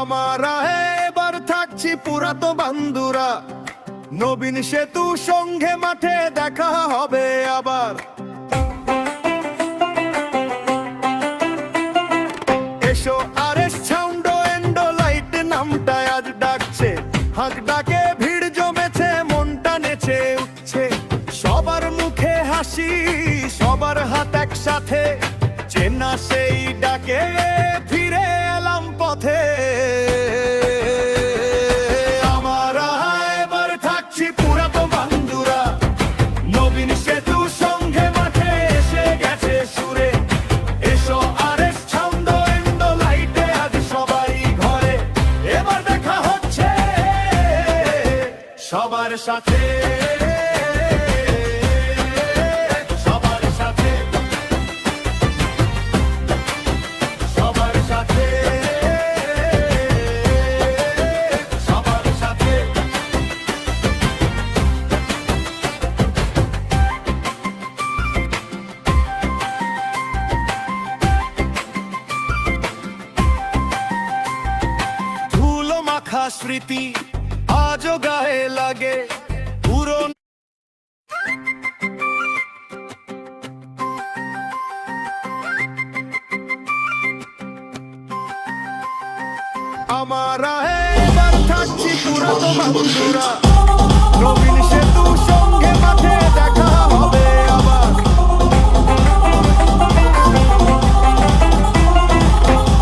আমরা এবার থাকছি পুরাতো বন্ধুরা, নবীন সেতু সঙ্গে মাঠে দেখা হবে আবার। এসো আরএস সাউন্ড এন্ড লাইট নামটা আজ ডাকছে, হাঁক ডাকে ভিড় জমেছে, মনটা নেচে উঠছে। সবার মুখে হাসি, সবার হাত একসাথে, চেনা সেই ডাকে ফিরে এলাম পথে। আমরা এবার থাকছি পুরাতো বন্ধুরা, নবীন সেতু সঙ্গে মাঠে এসে গেছে সুরে। এসো আরএস সাউন্ড এন্ড লাইটে আজ সবাই ঘরে, এবার দেখা হচ্ছে সবার সাথে। স্মৃতি আজও গায়ে লাগে পুরন। আমরা এবার থাকছি পুরাতো বন্ধুরা, নবীন সেতু সঙ্গে মাঠে দেখা হবে আবার।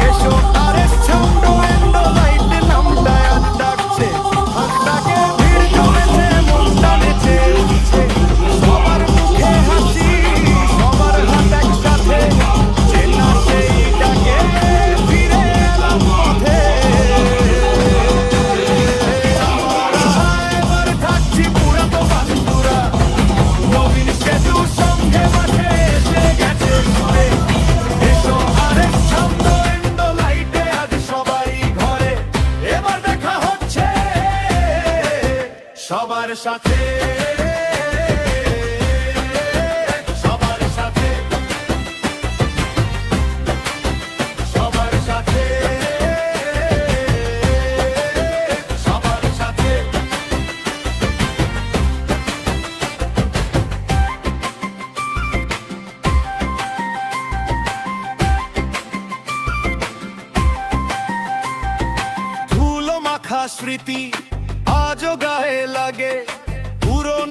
এসো আরএস সাউন্ড এন্ড লাইট নামটা আজ ডাকছে, হাত ডাকে ভিড় জমেছে, মনটা নেচে উঠছে। সবার মুখে হাসি, সবার হাত একসাথে, চেনা সেই ডাকে ফিরে এলাম পথে। আমরা এবার থাকছি পুরাতো বন্ধুরা, নবীন সেতু সঙ্গে মাঠে এসে গেছে সুরে। এসো আরএস সাউন্ড এন্ড লাইটে আজ সবাই ঘরে, এবার দেখা হচ্ছে সবার সাথে।